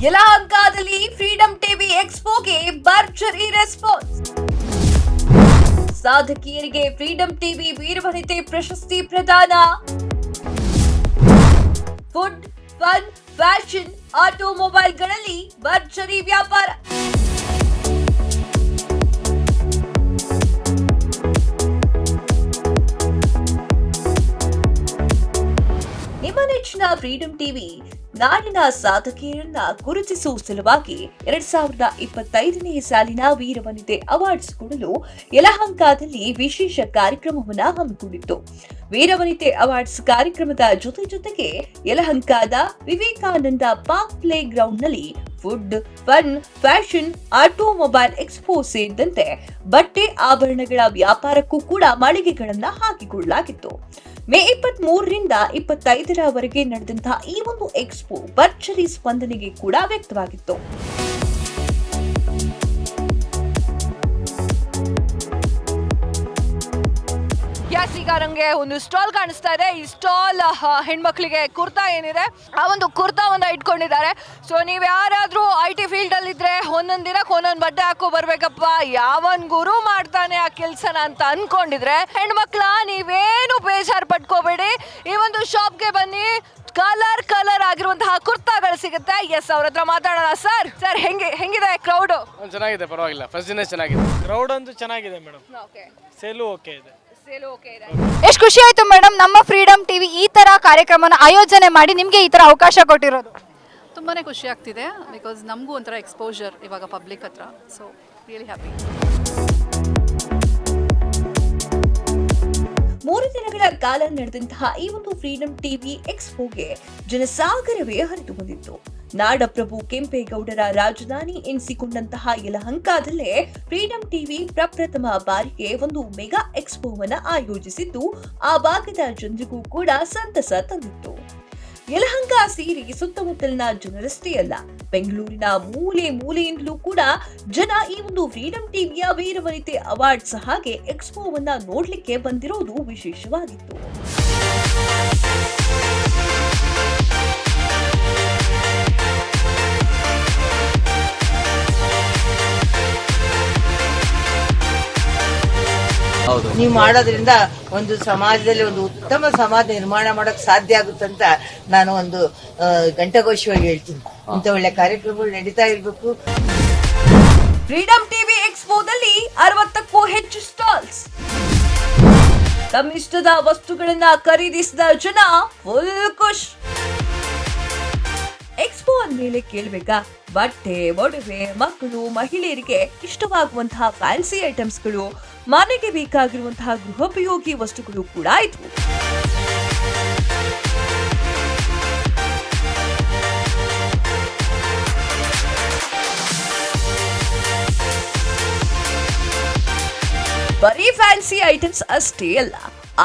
ಯಲಹಂಕದಲ್ಲಿ freedom TV ಎಕ್ಸ್ಪೋಗೆ ಭರ್ಜರಿ response. ಸಾಧಕಿಯರಿಗೆ freedom TV ವೀರವನಿತೆ ಪ್ರಶಸ್ತಿ ಪ್ರದಾನ. ಫುಡ್, ಫನ್, ಫ್ಯಾಷನ್, ಆಟೋಮೊಬೈಲ್ಗಳಲ್ಲಿ ಭರ್ಜರಿ ವ್ಯಾಪಾರ. ನಿಮ್ಮ ನೆಚ್ಚಿನ ಫ್ರೀಡಂ ಟಿವಿ ನಾಡಿನ ಸಾಧಕಿಯರನ್ನ ಗುರುತಿಸುವ ಸಲುವಾಗಿ 2025ನೇ ಸಾಲಿನ ವೀರವನಿತೆ ಅವಾರ್ಡ್ಸ್ ಕೊಡಲು ಯಲಹಂಕದಲ್ಲಿ ವಿಶೇಷ ಕಾರ್ಯಕ್ರಮವನ್ನು ಹಮ್ಮಿಕೊಂಡಿತ್ತು. ವೀರವನಿತೆ ಅವಾರ್ಡ್ಸ್ ಕಾರ್ಯಕ್ರಮದ ಜೊತೆಗೆ ಯಲಹಂಕದ ವಿವೇಕಾನಂದ ಪಾರ್ಕ್ ಪ್ಲೇ ಗ್ರೌಂಡ್ನಲ್ಲಿ food, fun, fashion, automobile expo ಸೇರಿದಂತೆ ಬಟ್ಟೆ ಆಭರಣಗಳ ವ್ಯಾಪಾರಕ್ಕೂ ಕೂಡ ಮಳಿಗೆಗಳನ್ನ ಹಾಕಿಕೊಳ್ಳಲಾಗಿತ್ತು. ಮೇ 23ರಿಂದ 25ರವರೆಗೆ ನಡೆದಂತಹ ಈ ಒಂದು ಎಕ್ಸ್ಪೋ ಭರ್ಜರಿ ಸ್ಪಂದನೆಗೆ ಕೂಡ ವ್ಯಕ್ತವಾಗಿತ್ತು. ಈಗ ನಂಗೆ ಒಂದು ಸ್ಟಾಲ್ ಕಾಣಿಸ್ತಾ ಇದೆ. ಈ ಸ್ಟಾಲ್ ಹೆಣ್ಮಕ್ಳಿಗೆ ಕುರ್ತಾ ಏನಿದೆ ಆ ಒಂದು ಕುರ್ತಾವನ್ನ ಇಟ್ಕೊಂಡಿದ್ದಾರೆ. ಸೊ ನೀವು ಯಾರಾದ್ರೂ IT ಫೀಲ್ಡ್ ಅಲ್ಲಿ ಇದ್ರೆ ಒಂದೊಂದ್ ದಿನಕ್ಕೆ ಒಂದೊಂದು ಬಟ್ಟೆ ಹಾಕೋ ಬರ್ಬೇಕಪ್ಪ, ಯಾವನ್ ಗುರು ಮಾಡ್ತಾನೆ ಆ ಕೆಲ್ಸನ ಅಂತ ಅನ್ಕೊಂಡಿದ್ರೆ ಹೆಣ್ಮಕ್ಳ ನೀವೇನು ಬೇಜಾರು ಪಟ್ಕೋಬೇಡಿ. ಈ ಒಂದು ಶಾಪ್ಗೆ ಬನ್ನಿ, ಕಲರ್ ಆಗಿರುವಂತಹ ಕುರ್ತಾಗಳು ಸಿಗುತ್ತೆ. ಎಸ್, ಅವ್ರ ಹತ್ರ ಮಾತಾಡೋಣ. ಸರ್ ಹೆಂಗಿದೆ ಕ್ರೌಡ್? ಚೆನ್ನಾಗಿದೆ, ಪರವಾಗಿಲ್ಲ. ಫಸ್ಟ್ ದಿನ ಚೆನ್ನಾಗಿದೆ, ಕ್ರೌಡ್ ಅಂತೂ ಚೆನ್ನಾಗಿದೆ ಮೇಡಮ್. ಸೇಲು ಓಕೆ ಇದೆ. ಎಷ್ಟು ಖುಷಿ ಆಯ್ತು ಮೇಡಮ್, ನಮ್ಮ ಫ್ರೀಡಂ ಟಿವಿ ಈ ತರ ಕಾರ್ಯಕ್ರಮನ ಆಯೋಜನೆ ಮಾಡಿ ನಿಮ್ಗೆ ಈ ತರ ಅವಕಾಶ ಕೊಟ್ಟಿರೋದು. ತುಂಬಾ ಖುಷಿ ಆಗ್ತಿದೆ, ಬಿಕಾಸ್ ನಮಗೂ ಒಂಥರ ಎಕ್ಸ್ಪೋಜರ್ ಇವಾಗ ಪಬ್ಲಿಕ್ ಹತ್ರ. So really happy. 3 ದಿನಗಳ ಕಾಲ ನಡೆದಂತಹ ಈ ಒಂದು ಫ್ರೀಡಂ ಟಿವಿ ಎಕ್ಸ್ಪೋಗೆ ಜನಸಾಗರವೇ ಹರಿದು ಬಂದಿತ್ತು. ನಾಡಪ್ರಭು ಕೆಂಪೇಗೌಡರ ರಾಜಧಾನಿ ಎನಿಸಿಕೊಂಡಂತಹ ಯಲಹಂಕದಲ್ಲೇ ಫ್ರೀಡಂ ಟಿವಿ ಪ್ರಪ್ರಥಮ ಬಾರಿಗೆ ಒಂದು ಮೆಗಾ ಎಕ್ಸ್ಪೋವನ್ನ ಆಯೋಜಿಸಿದ್ದು ಆ ಭಾಗದ ಜನರಿಗೂ ಕೂಡ ಸಂತಸ ತಂದಿತ್ತು. ಯಲಹಂಕ ಸೇರಿ ಸುತ್ತಮುತ್ತಲಿನ ಜನರಷ್ಟೇ ಅಲ್ಲ, ಬೆಂಗಳೂರಿನ ಮೂಲೆಯಿಂದಲೂ ಕೂಡ ಜನ ಈ ಒಂದು ಫ್ರೀಡಂ ಟಿವಿಯ ವೀರವನಿತೆ ಅವಾರ್ಡ್ಸ್ ಹಾಗೆ ಎಕ್ಸ್ಪೋವನ್ನ ನೋಡ್ಲಿಕ್ಕೆ ಬಂದಿರೋದು ವಿಶೇಷವಾಗಿತ್ತು. ನೀವು ಮಾಡೋದ್ರಿಂದ ಒಂದು ಸಮಾಜದಲ್ಲಿ ಒಂದು ಉತ್ತಮ ಸಮಾಜ ನಿರ್ಮಾಣ ಮಾಡಕ್ ಸಾಧ್ಯ ಆಗುತ್ತಂತ ನಾನು ಒಂದು ಘಂಟಾಘೋಷವಾಗಿ ಹೇಳ್ತೀನಿ. ಇಂಥ ಒಳ್ಳೆ ಕಾರ್ಯಕ್ರಮಗಳು ನಡೀತಾ ಇರ್ಬೇಕು. ಫ್ರೀಡಂ ಟಿವಿ ಎಕ್ಸ್ಪೋದಲ್ಲಿ 60ಕ್ಕೂ ಹೆಚ್ಚು ಸ್ಟಾಲ್ಸ್. ತಮ್ಮಿಷ್ಟದ ವಸ್ತುಗಳನ್ನ ಖರೀದಿಸಿದ ಜನ ಫುಲ್ ಖುಷ್. ಎಕ್ಸ್ಪೋ ಅಂದ್ಮೇಲೆ ಕೇಳ್ಬೇಕಾ, ಬಟ್ಟೆ, ಒಡವೆ, ಮಕ್ಕಳು, ಮಹಿಳೆಯರಿಗೆ ಇಷ್ಟವಾಗುವಂತಹ ಫ್ಯಾನ್ಸಿ ಐಟಮ್ಸ್ಗಳು, ಮನೆಗೆ ಬೇಕಾಗಿರುವಂತಹ ಗೃಹೋಪಯೋಗಿ ವಸ್ತುಗಳು ಕೂಡ ಇದ್ವು. ಬರೀ ಫ್ಯಾನ್ಸಿ ಐಟಮ್ಸ್ ಅಷ್ಟೇ ಅಲ್ಲ,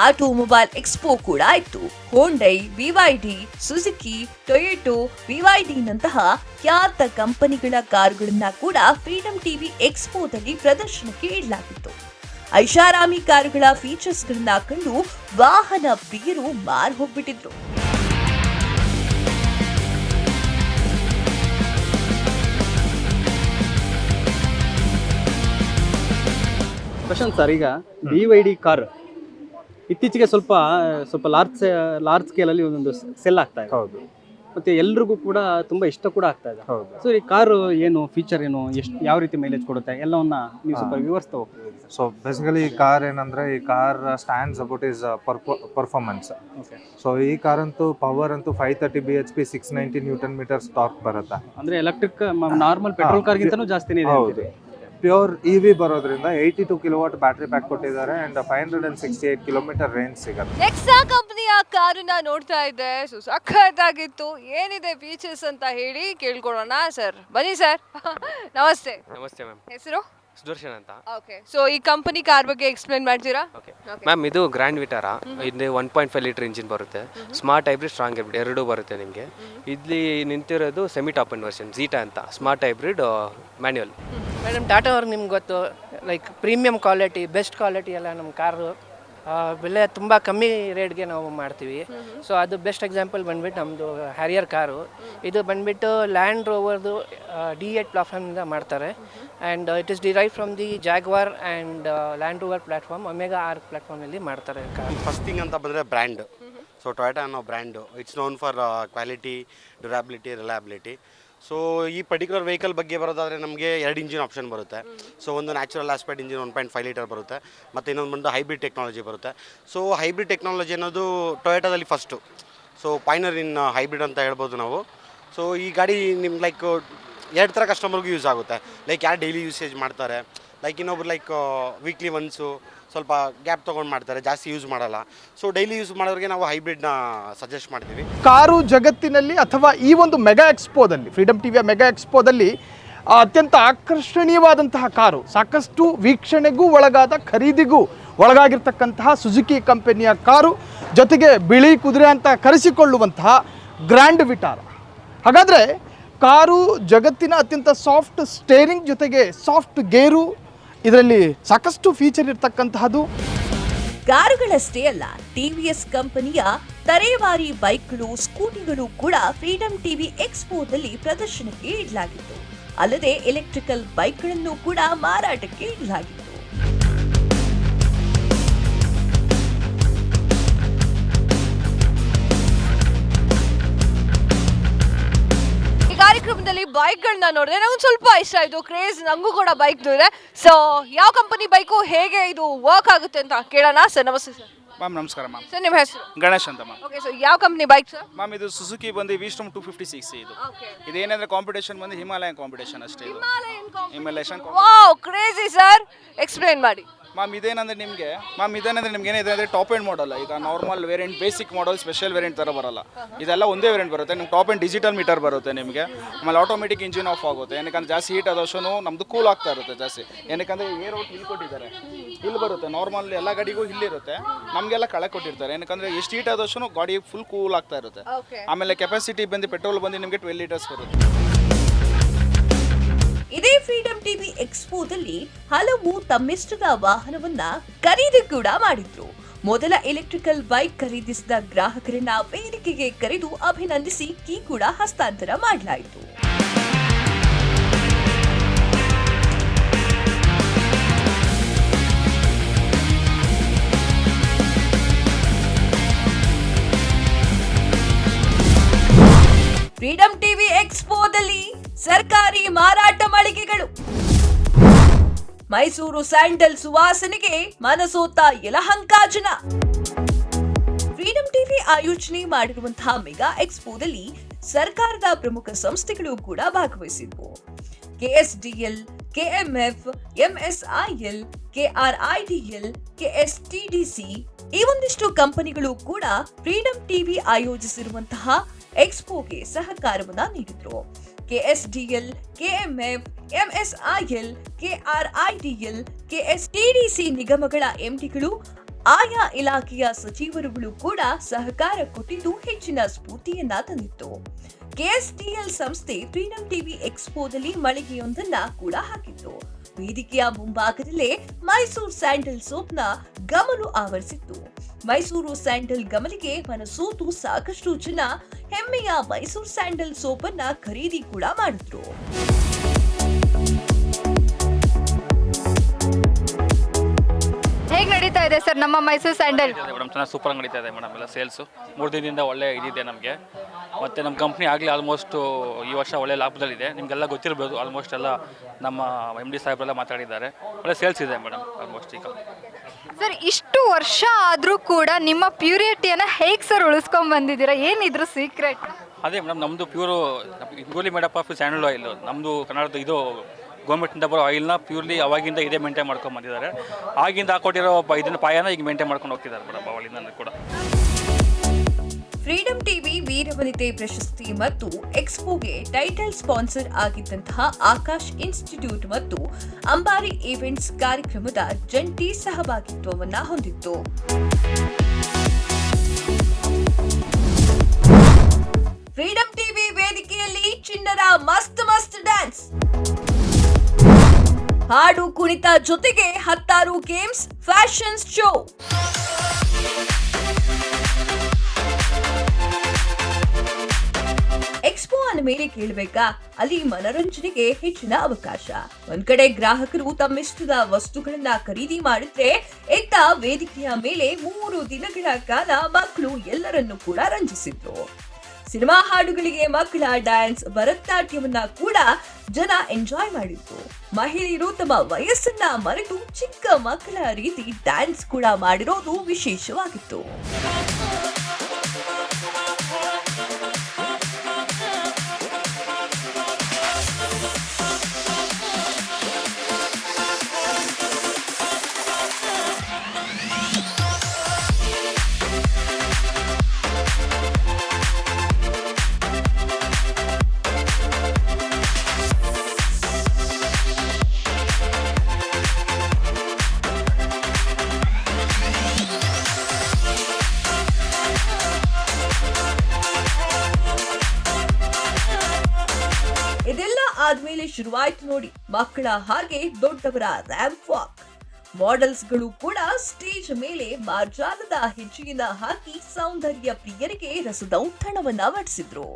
ಆಟೋಮೊಬೈಲ್ ಎಕ್ಸ್ಪೋ ಕೂಡ ಇತ್ತು. Hyundai, BYD, Suzuki, Toyota, BYD ನಂತಹ ಖ್ಯಾತ ಕಂಪನಿಗಳ ಕಾರುಗಳನ್ನ ಕೂಡ ಫ್ರೀಡಂ ಟಿವಿ ಎಕ್ಸ್ಪೋದಲ್ಲಿ ಪ್ರದರ್ಶನಕ್ಕೆ ಇಡಲಾಗಿತ್ತು. ಐಷಾರಾಮಿ ಕಾರುಗಳ ಫೀಚರ್ಸ್ ಗಳನ್ನ ಕಂಡು ವಾಹನ ಪ್ರಿಯರು ಮಾರು ಹೋಗ್ಬಿಟ್ಟಿದ್ರು. ಪ್ರಶಾಂತ್ ಸರ್, ಈಗ BYD ಕಾರ್ ಇತ್ತೀಚೆಗೆ ಸ್ವಲ್ಪ ಲಾರ್ಜ್ ಸ್ಕೇಲಲ್ಲಿ ಒಂದೊಂದು ಸೆಲ್ ಆಗ್ತಾ ಇದೆ. ಹೌದು. ಮತ್ತೆ ಎಲ್ರಿಗೂ ಕೂಡ ತುಂಬಾ ಇಷ್ಟ ಕೂಡ ಆಗ್ತಾ ಇದೆ. ಹೌದು. ಸೊ ಈ ಕಾರು ಏನು ಫೀಚರ್ ಏನು, ಎಷ್ಟು ಯಾವ ರೀತಿ ಮೈಲೇಜ್ ಕೊಡುತ್ತೆ ಎಲ್ಲವನ್ನ ನೀವು ಸ್ವಲ್ಪ ವಿವರಿಸ್ತಾ ಹೋಗ್ತೀವಿ. ಸೊ ಬೇಸಿಕಲಿ ಈ ಕಾರ್ ಏನಂದ್ರೆ, ಈ car stands about is performance. So ಈ ಕಾರ್ ಅಂತೂ ಪವರ್ ಅಂತೂ 530 BHP 690 Nm ಟಾರ್ಕ್ ಬರುತ್ತೆ. ಅಂದ್ರೆ ಎಲೆಕ್ಟ್ರಿಕ್ ನಾರ್ಮಲ್ ಪೆಟ್ರೋಲ್ ಕಾರ್ಗಿಂತನೂ ಜಾಸ್ತಿನೇ ಇದೆ. ಹೌದು. ಪ್ಯೂರ್ EV ಬರೋದ್ರಿಂದ 82 kW ಬ್ಯಾಟರಿ ಪ್ಯಾಕ್ ಕೊಟ್ಟಿದ್ದಾರೆ ಅಂಡ್ 568 km ರೇಂಜ್ ಸಿಗುತ್ತೆ. ನೆಕ್ಸಾ ಕಂಪನಿಯ ಕಾರನ್ನ ನೋಡ್ತಾ ಇದ್ದೆ, ಸಖತ್ತಾಗಿತ್ತು. ಏನಿದೆ ಫೀಚರ್ಸ್ ಅಂತ ಹೇಳಿ ಕೇಳ್ಕೊಳ್ಳೋಣ. ಸರ್ ಬನ್ನಿ ಸರ್. ನಮಸ್ತೆ. ನಮಸ್ತೆ ಮ್ಯಾಮ್. ಹೆಸರು? ಸುದರ್ಶನ್ ಅಂತ. ಓಕೆ, ಸೊ ಈ ಕಂಪನಿ ಕಾರ್ ಬಗ್ಗೆ ಎಕ್ಸ್ಪ್ಲೈನ್ ಮಾಡ್ತೀರಾ? ಓಕೆ ಮ್ಯಾಮ್, ಇದು ಗ್ರ್ಯಾಂಡ್ ವಿಟಾರಾ. ಇದು 1.5 ಲೀಟರ್ ಇಂಜಿನ್ ಬರುತ್ತೆ. ಸ್ಮಾರ್ಟ್ ಹೈಬ್ರಿಡ್, ಸ್ಟ್ರಾಂಗ್ ಹೈಬ್ರಿಡ್ ಎರಡೂ ಬರುತ್ತೆ ನಿಮಗೆ. ಇಲ್ಲಿ ನಿಂತಿರೋದು semi top and version Zeta ಅಂತ, smart hybrid manual. Madam, Tata ಅವ್ರಿಗೆ ನಿಮ್ಗೆ ಗೊತ್ತು, like premium quality, best quality ಎಲ್ಲ ನಮ್ಮ ಕಾರು ಬೆಲೆ ತುಂಬ ಕಮ್ಮಿ ರೇಟ್ಗೆ ನಾವು ಮಾಡ್ತೀವಿ. ಸೊ ಅದು ಬೆಸ್ಟ್ ಎಕ್ಸಾಂಪಲ್ ಬಂದ್ಬಿಟ್ಟು ನಮ್ಮದು ಹ್ಯಾರಿಯರ್ ಕಾರು. ಇದು ಬಂದ್ಬಿಟ್ಟು ಲ್ಯಾಂಡ್ ರೋವರ್ದು D8 ಪ್ಲಾಟ್ಫಾರ್ಮಿಂದ ಮಾಡ್ತಾರೆ. And it is derived from the Jaguar and Land Rover platform omega R ಪ್ಲಾಟ್ಫಾರ್ಮಲ್ಲಿ ಮಾಡ್ತಾರೆ ಕಾರ್. ಫಸ್ಟ್ ಥಿಂಗ್ ಅಂತ ಬಂದರೆ ಬ್ರ್ಯಾಂಡ್. ಸೊ ಟೊಯೋಟಾ ಅನ್ನೋ brand it's known for quality, durability, reliability. So ಈ ಪರ್ಟಿಕ್ಯುಲರ್ ವೆಹಿಕಲ್ ಬಗ್ಗೆ ಬರೋದಾದರೆ ನಮಗೆ 2 ಇಂಜಿನ್ ಆಪ್ಷನ್ ಬರುತ್ತೆ. ಸೊ ಒಂದು ನ್ಯಾಚುರಲ್ ಆಸ್ಪೆಕ್ಟ್ ಇಂಜಿನ್ 1.5 ಲೀಟರ್ ಬರುತ್ತೆ, ಮತ್ತು ಇನ್ನೊಂದು ಬಂದು ಹೈಬ್ರಿಡ್ ಟೆಕ್ನಾಲಜಿ ಬರುತ್ತೆ. ಸೊ ಹೈಬ್ರಿಡ್ ಟೆಕ್ನಾಲಜಿ ಅನ್ನೋದು ಟೊಯೋಟಾದಲ್ಲಿ first. So pioneer in hybrid ಅಂತ ಹೇಳ್ಬೋದು ನಾವು. ಸೊ ಈ ಗಾಡಿ ನಿಮ್ಗೆ ಲೈಕ್ 2 ಥರ ಕಸ್ಟಮರ್ಗೂ ಯೂಸ್ ಆಗುತ್ತೆ. ಲೈಕ್ ಯಾರು ಡೈಲಿ ಯೂಸೇಜ್ ಮಾಡ್ತಾರೆ, ಲೈಕ್ ಇನ್ನೊಬ್ರು ಲೈಕ್ ವೀಕ್ಲಿ ಒನ್ಸು ಸ್ವಲ್ಪ ಗ್ಯಾಪ್ ತೊಗೊಂಡು ಮಾಡ್ತಾರೆ, ಜಾಸ್ತಿ ಯೂಸ್ ಮಾಡಲ್ಲ. ಸೊ ಡೈಲಿ ಯೂಸ್ ಮಾಡೋರಿಗೆ ನಾವು ಹೈಬ್ರಿಡ್ನ ಸಜೆಸ್ಟ್ ಮಾಡ್ತೀವಿ. ಕಾರು ಜಗತ್ತಿನಲ್ಲಿ ಅಥವಾ ಈ ಒಂದು ಮೆಗಾ ಎಕ್ಸ್ಪೋದಲ್ಲಿ, ಫ್ರೀಡಮ್ ಟಿವಿಯ ಮೆಗಾ ಎಕ್ಸ್ಪೋದಲ್ಲಿ ಅತ್ಯಂತ ಆಕರ್ಷಣೀಯವಾದಂತಹ ಕಾರು, ಸಾಕಷ್ಟು ವೀಕ್ಷಣೆಗೂ ಒಳಗಾದ, ಖರೀದಿಗೂ ಒಳಗಾಗಿರ್ತಕ್ಕಂತಹ ಸುಜುಕಿ ಕಂಪನಿಯ ಕಾರು, ಜೊತೆಗೆ ಬಿಳಿ ಕುದುರೆ ಅಂತ ಕರೆಸಿಕೊಳ್ಳುವಂತಹ ಗ್ರ್ಯಾಂಡ್ ವಿಟಾರ. ಹಾಗಾದರೆ ಕಾರು ಜಗತ್ತಿನ ಅತ್ಯಂತ ಸಾಫ್ಟ್ ಸ್ಟೇರಿಂಗ್ ಜೊತೆಗೆ ಸಾಫ್ಟ್ ಗೇರು, ಇದರಲ್ಲಿ ಸಾಕಷ್ಟು ಫೀಚರ್ ಇರ್ತಕ್ಕಂತಹದ್ದು. ಕಾರುಗಳಷ್ಟೇ ಅಲ್ಲ, ಟಿವಿಎಸ್ ಕಂಪನಿಯ ತರೇವಾರಿ ಬೈಕ್ಗಳು, ಸ್ಕೂಟಿಗಳು ಕೂಡ ಫ್ರೀಡಮ್ ಟಿವಿ ಎಕ್ಸ್ಪೋದಲ್ಲಿ ಪ್ರದರ್ಶನಕ್ಕೆ ಇಡಲಾಗಿತ್ತು. ಅಲ್ಲದೆ ಎಲೆಕ್ಟ್ರಿಕಲ್ ಬೈಕ್ಗಳನ್ನು ಕೂಡ ಮಾರಾಟಕ್ಕೆ ಇಡಲಾಗಿತ್ತು. ಕಾರ್ಯಕ್ರಮದಲ್ಲಿ ಬೈಕ್ಗಳನ್ನ ನೋಡಿದ್ರೆ ನಂಗೆ ಸ್ವಲ್ಪ ಇಷ್ಟ ಆಯಿತು, ಕ್ರೇಜ್ ನಂಗೂ ಕೂಡ ಬೈಕ್ದು ಇದೆ. ಸೊ ಯಾವ ಕಂಪನಿ ಬೈಕು, ಹೇಗೆ ಇದು ವರ್ಕ್ ಆಗುತ್ತೆ ಅಂತ ಕೇಳೋಣ. ಸರ್ ನಮಸ್ತೆ ಸರ್. ಮ್ಯಾಮ್ ನಮಸ್ಕಾರ ಮ್ಯಾಮ್. ಸರ್ ನಿಮ್ಮ ಹೆಸರು? ಗಣೇಶ್ ಅಂತ ಮ್ಯಾಮ್. ಓಕೆ, ಸೊ ಯಾವ ಕಂಪನಿ ಬೈಕ್ ಸರ್? ಮ್ಯಾಮ್ ಇದು ಸುಜುಕಿ ಬಂದು ವಿಸ್ಟಮ್ 250cc. ಇದೇನಂದ್ರೆ ಕಾಂಪಿಟೇಷನ್ ಬಂದು ಹಿಮಾಲಯನ್ ಕಾಂಪಿಟೇಷನ್ ಅಷ್ಟೇ. ಇದು Himalayan. Wow, crazy sir, explain ಮಾಡಿ. ಮ್ಯಾಮ್ ಇದೇನಂದ್ರೆ ನಿಮಗೆ ಏನಿದೆ ಅಂದರೆ ಟಾಪ್ ಎಂಡ್ ಮಾಡಲ್ಲ. ಈಗ ನಾರ್ಮಲ್ ವೇರಿಯಂಟ್, ಬೇಸಿಕ್ ಮಾಡಲ್, ಸ್ಪೆಷಲ್ ವೇರಿಯಂಟ್ ಥರ ಬರಲ್ಲ. ಇದೆಲ್ಲ ಒಂದೇ ವೇರಿಯಂಟ್ ಬರುತ್ತೆ. ನಿಮ್ಗೆ ಟಾಪ್ ಎಂಡ್ ಡಿಜಿಟಲ್ ಮೀಟರ್ ಬರುತ್ತೆ ನಿಮಗೆ. ಆಮೇಲೆ ಆಟೋಮೆಟಿಕ್ ಇಂಜಿನ್ ಆಫ್ ಆಗುತ್ತೆ. ಏನಕ್ಕೆ ಜಾಸ್ತಿ ಹೀಟ್ ಆದಷ್ಟು ನಮ್ಮದು ಕೂಲ್ ಆಗ್ತಾ ಇರುತ್ತೆ ಜಾಸ್ತಿ. ಏನಕ್ಕೆ ಏರ್ ಔಟ್ ಇಲ್ಲಿ ಕೊಟ್ಟಿದ್ದಾರೆ, ಇಲ್ಲಿ ಬರುತ್ತೆ. ನಾರ್ಮಲ್ ಎಲ್ಲ ಗಾಡಿಗೂ ಇಲ್ಲಿರುತ್ತೆ, ನಮಗೆಲ್ಲ ಕೆಳಗೆ ಕೊಟ್ಟಿರ್ತಾರೆ. ಏನಕ್ಕೆ ಎಷ್ಟು ಹೀಟ್ ಆದಷ್ಟು ಗಾಡಿ ಫುಲ್ ಕೂಲ್ ಆಗ್ತಾ ಇರುತ್ತೆ. ಆಮೇಲೆ ಕೆಪಾಸಿಟಿ ಬಂದು ಪೆಟ್ರೋಲ್ ಬಂದು ನಿಮಗೆ 12 ಲೀಟರ್ಸ್ ಬರುತ್ತೆ. ಇದೇ ಫ್ರೀಡಮ್ ಟಿವಿ ಎಕ್ಸ್ಪೋದಲ್ಲಿ ಹಲವು ತಮ್ಮಿಷ್ಟದ ವಾಹನವನ್ನ ಖರೀದಿ ಕೂಡ ಮಾಡಿದ್ರು. ಮೊದಲ ಎಲೆಕ್ಟ್ರಿಕಲ್ ಬೈಕ್ ಖರೀದಿಸಿದ ಗ್ರಾಹಕರನ್ನ ವೇದಿಕೆಗೆ ಕರೆದು ಅಭಿನಂದಿಸಿ ಕೀ ಕೂಡ ಹಸ್ತಾಂತರ ಮಾಡಲಾಯಿತು. ಫ್ರೀಡಮ್ ಟಿವಿ ಎಕ್ಸ್ಪೋದಲ್ಲಿ ಸರ್ಕಾರಿ ಮಾರಾಟ ಮಳಿಗೆಗಳು. ಮೈಸೂರು ಸ್ಯಾಂಡಲ್ ಸುವಾಸನೆಗೆ ಮನಸೋತ ಯಲಹಂಕ ಜನ. ಫ್ರೀಡಮ್ ಟಿವಿ ಆಯೋಜನೆ ಮಾಡಿರುವಂತಹ ಮೆಗಾ ಎಕ್ಸ್ಪೋದಲ್ಲಿ ಸರ್ಕಾರದ ಪ್ರಮುಖ ಸಂಸ್ಥೆಗಳು ಕೂಡ ಭಾಗವಹಿಸಿದ್ವು. ಕೆಎಸ್ಡಿಎಲ್, ಕೆಎಂಎಫ್, ಎಂಎಸ್ಐಎಲ್, ಕೆಆರ್ಐಡಿಎಲ್, ಕೆಎಸ್ಟಿಡಿಸಿ ಈ ಒಂದಿಷ್ಟು ಕಂಪನಿಗಳು ಕೂಡ ಫ್ರೀಡಮ್ ಟಿವಿ ಆಯೋಜಿಸಿರುವಂತಹ ಎಕ್ಸ್ಪೋಗೆ ಸಹಕಾರವನ್ನ ನೀಡಿದ್ರು. ಕೆಎಸ್ಡಿಎಲ್, ಕೆಎಂಎಫ್, ಎಂಎಸ್ಐಎಲ್, ಕೆಆರ್ಐಡಿಎಲ್, ಕೆಎಸ್ಟಿಡಿಸಿ ನಿಗಮಗಳ ಎಂಡಿಗಳು, ಆಯಾ ಇಲಾಖೆಯ ಸಚಿವರುಗಳು ಕೂಡ ಸಹಕಾರ ಕೊಟ್ಟಿದ್ದು ಹೆಚ್ಚಿನ ಸ್ಫೂರ್ತಿಯನ್ನ ತಂದಿತ್ತು. ಕೆಎಸ್ಡಿಎಲ್ ಸಂಸ್ಥೆ ಫ್ರೀಡಮ್ ಟಿವಿ ಎಕ್ಸ್ಪೋದಲ್ಲಿ ಮಳಿಗೆಯೊಂದನ್ನ ಕೂಡ ಹಾಕಿತ್ತು. ವೇದಿಕೆಯ ಮುಂಭಾಗದಲ್ಲೇ ಮೈಸೂರು ಸ್ಯಾಂಡಲ್ ಸೋಪ್ನ ಗಮಲು ಆವರಿಸಿತ್ತು. ಮೈಸೂರು ಸ್ಯಾಂಡಲ್ ಗಮಲಿಗೆ ಮನಸೋತು ಸಾಕಷ್ಟು ಜನ ಹೆಮ್ಮೆಯ ಮೈಸೂರು ಸ್ಯಾಂಡಲ್ ಸೋಪ್ ಅನ್ನ ಖರೀದಿ ಕೂಡ ಮಾಡಿದ್ರು. ಹೇಗೆ ನಡೀತಾ ಇದೆ ಸರ್ ನಮ್ಮ ಮೈಸೂರು ಸ್ಯಾಂಡಲ್? ಮೇಡಮ್ ಚೆನ್ನಾಗಿ ಸೂಪರ್ ಆಗಿ ನಡೀತಾ ಇದೆ ಮೇಡಮ್. ಎಲ್ಲ ಸೇಲ್ಸು 3 ದಿನದಿಂದ ಒಳ್ಳೆ ಇದಿದೆ ನಮಗೆ. ಮತ್ತು ನಮ್ಮ ಕಂಪ್ನಿ ಆಗಲಿ ಆಲ್ಮೋಸ್ಟ್ ಈ ವರ್ಷ ಒಳ್ಳೆ ಲಾಭದಲ್ಲಿದೆ. ನಿಮಗೆಲ್ಲ ಗೊತ್ತಿರ್ಬೋದು, ಆಲ್ಮೋಸ್ಟ್ ಎಲ್ಲ ನಮ್ಮ MD ಸಾಹೇಬರೆಲ್ಲ ಮಾತಾಡಿದ್ದಾರೆ. ಒಳ್ಳೆ ಸೇಲ್ಸ್ ಇದೆ ಮೇಡಮ್ ಆಲ್ಮೋಸ್ಟ್ ಈಗ. ಸರ್ ಇಷ್ಟು ವರ್ಷ ಆದರೂ ಕೂಡ ನಿಮ್ಮ ಪ್ಯೂರಿಟಿಯನ್ನು ಹೇಗೆ ಸರ್ ಉಳಿಸ್ಕೊಂಡು ಬಂದಿದ್ದೀರಾ? ಏನಿದ್ರು ಸೀಕ್ರೆಟ್? ಅದೇ ಮೇಡಮ್, ನಮ್ಮದು ಪ್ಯೂರು ಗೋಲಿ ಮೇಡಪ್ ಆಫ್ ಸ್ಯಾಂಡಲ್ ಆಯಿಲ್. ನಮ್ಮದು ಕನ್ನಡದ ಇದು ಗೌರ್ಮೆಂಟಿಂದ ಬರೋ ಆಯಿಲ್ನ ಪ್ಯೂರ್ಲಿ ಅವಾಗಿಂದ ಇದೇ ಮೇಂಟೈನ್ ಮಾಡ್ಕೊಂಡು ಬಂದಿದ್ದಾರೆ. ಆಗಿಂದ ಹಾಕೊಟ್ಟಿರೋ ಇದನ್ನ ಪಾಯನ ಈಗ ಮೇಂಟೈನ್ ಮಾಡ್ಕೊಂಡು ಹೋಗ್ತಿದ್ದಾರೆ ಮೇಡಮ್ ಅವಾಗಿಂದ ಕೂಡ. ಫ್ರೀಡಮ್ ಟಿವಿ ವೀರವನಿತೆ ಪ್ರಶಸ್ತಿ ಮತ್ತು ಎಕ್ಸ್ಪೋಗೆ ಟೈಟಲ್ ಸ್ಪಾನ್ಸರ್ ಆಗಿದ್ದಂತಹ ಆಕಾಶ್ ಇನ್ಸ್ಟಿಟ್ಯೂಟ್ ಮತ್ತು ಅಂಬಾರಿ ಈವೆಂಟ್ಸ್ ಕಾರ್ಯಕ್ರಮದ ಜಂಟಿ ಸಹಭಾಗಿತ್ವವನ್ನ ಹೊಂದಿತ್ತು. ಫ್ರೀಡಮ್ ಟಿವಿ ವೇದಿಕೆಯಲ್ಲಿ ಚಿನ್ನರ ಮಸ್ತ್ ಡ್ಯಾನ್ಸ್, ಹಾಡು ಕುಣಿತ ಜೊತೆಗೆ 10 ಗೇಮ್ಸ್, ಫ್ಯಾಷನ್ ಶೋ. ಅಂದಮೇಲೆ ಕೇಳಬೇಕಾ, ಅಲ್ಲಿ ಮನರಂಜನೆಗೆ ಹೆಚ್ಚಿನ ಅವಕಾಶ. ಒಂದ್ ಕಡೆ ಗ್ರಾಹಕರು ತಮ್ಮಿಷ್ಟದ ವಸ್ತುಗಳನ್ನ ಖರೀದಿ ಮಾಡಿದ್ರೆ, ಇತ್ತ ವೇದಿಕೆಯ ಮೇಲೆ 3 ದಿನಗಳ ಕಾಲ ಮಕ್ಕಳು ಎಲ್ಲರನ್ನೂ ಕೂಡ ರಂಜಿಸಿದ್ರು. ಸಿನಿಮಾ ಹಾಡುಗಳಿಗೆ ಮಕ್ಕಳ ಡ್ಯಾನ್ಸ್, ಭರತನಾಟ್ಯವನ್ನ ಕೂಡ ಜನ ಎಂಜಾಯ್ ಮಾಡಿದ್ರು. ಮಹಿಳೆಯರು ತಮ್ಮ ವಯಸ್ಸನ್ನ ಮರೆತು ಚಿಕ್ಕ ಮಕ್ಕಳ ರೀತಿ ಡ್ಯಾನ್ಸ್ ಕೂಡ ಮಾಡಿರೋದು ವಿಶೇಷವಾಗಿತ್ತು. ಇದೆಲ್ಲ ಆದ್ಮೇಲೆ ಶುರುವಾಯ್ತು ನೋಡಿ ಮಕ್ಕಳ ಹಾಗೆ ದೊಡ್ಡವರ ರ್ಯಾಂಪ್ ವಾಕ್. ಮಾಡೆಲ್ಸ್ಗಳು ಕೂಡ ಸ್ಟೇಜ್ ಮೇಲೆ ಮಾರ್ಜಾಲದ ಹೆಜ್ಜೆಯನ್ನ ಹಾಕಿ ಸೌಂದರ್ಯ ಪ್ರಿಯರಿಗೆ ರಸದೌತಣವನ್ನ ಮಾಡಿಸಿದ್ರು.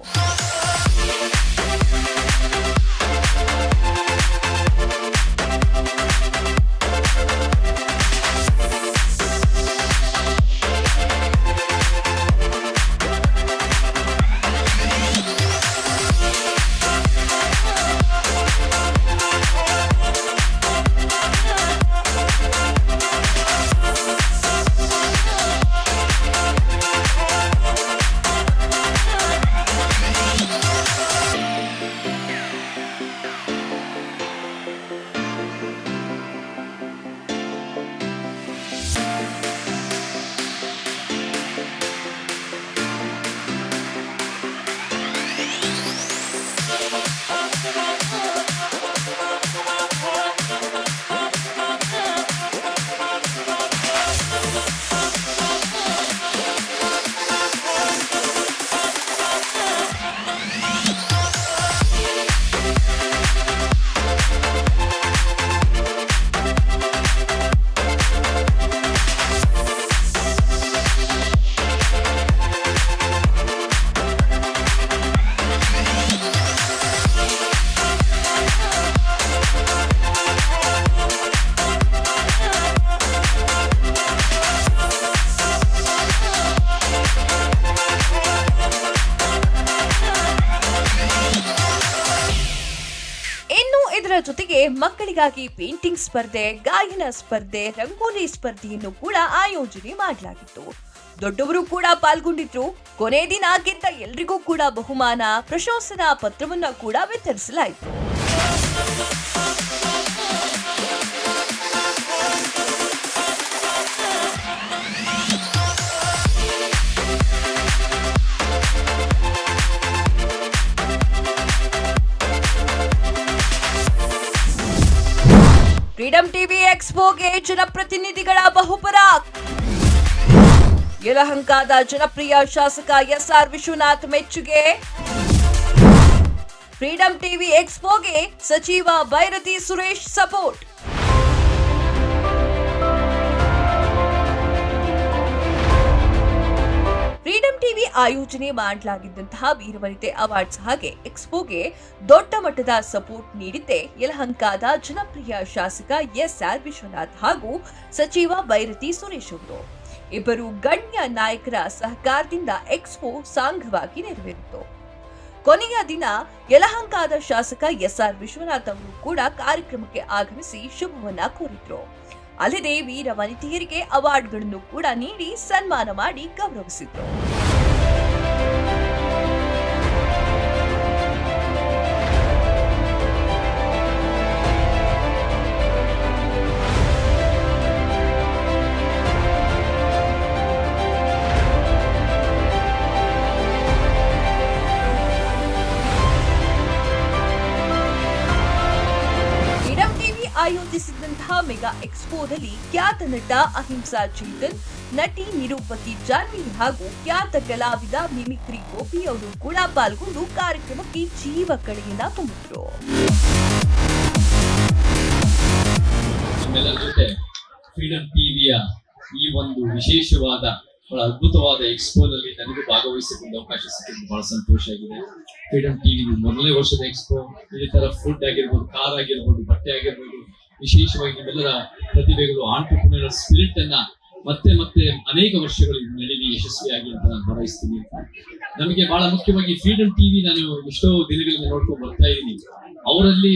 ಇದರ ಜೊತೆಗೆ ಮಕ್ಕಳಿಗಾಗಿ ಪೇಂಟಿಂಗ್ ಸ್ಪರ್ಧೆ, ಗಾಯನ ಸ್ಪರ್ಧೆ, ರಂಗೋಲಿ ಸ್ಪರ್ಧೆಯನ್ನು ಕೂಡ ಆಯೋಜನೆ ಮಾಡಲಾಗಿತ್ತು. ದೊಡ್ಡವರು ಕೂಡ ಪಾಲ್ಗೊಂಡಿದ್ರು. ಕೊನೆ ದಿನ ಗೆದ್ದ ಎಲ್ರಿಗೂ ಕೂಡ ಬಹುಮಾನ, ಪ್ರಶಂಸನಾ ಪತ್ರವನ್ನ ಕೂಡ ವಿತರಿಸಲಾಯಿತು. ಫ್ರೀಡಂ ಟಿವಿ ಎಕ್ಸ್ಪೋಗೆ ಜನಪ್ರತಿನಿಧಿಗಳ ಬಹುಪರಾಕ್. ಯಲಹಂಕದ ಜನಪ್ರಿಯ ಶಾಸಕ SR ವಿಶ್ವನಾಥ್ ಮೆಚ್ಚುಗೆ. ಫ್ರೀಡಂ ಟಿವಿ ಎಕ್ಸ್ಪೋಗೆ ಸಚಿವ Byrathi Suresh support. Freedom TV ಆಯೋಜನೆ ಮಾಡಲಾಗಿದ್ದಂತಹ ವೀರವನಿತೆ ಅವಾರ್ಡ್ಸ್ ಹಾಗೆ ಎಕ್ಸ್ಪೋಗೆ ದೊಡ್ಡ ಮಟ್ಟದ ಸಪೋರ್ಟ್ ನೀಡಿದ್ದೆ ಯಲಹಂಕದ ಜನಪ್ರಿಯ ಶಾಸಕ SR ವಿಶ್ವನಾಥ್ ಹಾಗೂ ಸಚಿವ ಬೈರತಿ ಸುರೇಶ್ ಅವರು. ಇಬ್ಬರು ಗಣ್ಯ ನಾಯಕರ ಸಹಕಾರದಿಂದ ಎಕ್ಸ್ಪೋ ಸಾಂಘವಾಗಿ ನೆರವೇರಿತು. ಕೊನೆಯ ದಿನ ಯಲಹಂಕದ ಶಾಸಕ SR ವಿಶ್ವನಾಥ್ ಅವರು ಕೂಡ ಕಾರ್ಯಕ್ರಮಕ್ಕೆ ಆಗಮಿಸಿ ಶುಭವನ್ನ ಕೋರಿದ್ರು. ಅಲ್ಲದೆ ವೀರ ವನಿತೆಯರಿಗೆ ಅವಾರ್ಡ್ಗಳನ್ನು ಕೂಡ ನೀಡಿ ಸನ್ಮಾನ ಮಾಡಿ ಗೌರವಿಸಿದ್ರು. ಆಯೋಜಿಸಿದಂತಹ ಮೆಗಾ ಎಕ್ಸ್ಪೋದಲ್ಲಿ ಖ್ಯಾತ ನಟ ಅಹಿಂಸಾ ಚೇತನ್, ನಟಿ ನಿರೂಪಕಿ ಜಾನ್ವಿ ಹಾಗೂ ಖ್ಯಾತ ಕಲಾವಿದ ಮಿಮಿಕ್ರಿ ಗೋಪಿ ಅವರು ಕೂಡ ಪಾಲ್ಗೊಂಡು ಕಾರ್ಯಕ್ರಮಕ್ಕೆ ಜೀವ ಕಳೆಯನ್ನ ತುಂಬಿದ್ರು. ನಮ್ಮೆಲ್ಲರ ಜೊತೆ ಫ್ರೀಡಂ ಟಿವಿಯ ಈ ಒಂದು ವಿಶೇಷವಾದ ಬಹಳ ಅದ್ಭುತವಾದ ಎಕ್ಸ್ಪೋನಲ್ಲಿ ನನಗೂ ಭಾಗವಹಿಸಿಕೊಂಡು ಅವಕಾಶ ಸಿಕ್ಕಿದ್ದು ಬಹಳ ಸಂತೋಷ ಆಗಿದೆ. ಫ್ರೀಡಮ್ ಟಿವಿ ಮೊದಲನೇ ವರ್ಷದ ಎಕ್ಸ್ಪೋ. ಇದೇ ತರ ಫುಡ್ ಆಗಿರ್ಬೋದು, ಕಾರ್ ಆಗಿರ್ಬೋದು, ಬಟ್ಟೆ ಆಗಿರ್ಬೋದು, ವಿಶೇಷವಾಗಿ ನಿಮ್ಮೆಲ್ಲರ ಪ್ರತಿಭೆಗಳು, ಆಂಟ್ರಪ್ರಿನರ್ ಸ್ಪಿರಿಟ್ ಅನ್ನ ಮತ್ತೆ ಮತ್ತೆ ಅನೇಕ ವರ್ಷಗಳು ನಡೀಲಿ, ಯಶಸ್ವಿಯಾಗಿ ಅಂತ ನಾನು ಹಾರೈಸ್ತೀನಿ. ನಮಗೆ ಬಹಳ ಮುಖ್ಯವಾಗಿ ಫ್ರೀಡಮ್ ಟಿವಿ ನಾನು ಎಷ್ಟೋ ದಿನಗಳಿಂದ ನೋಡ್ಕೊಂಡು ಬರ್ತಾ ಇದ್ದೀನಿ. ಅವರಲ್ಲಿ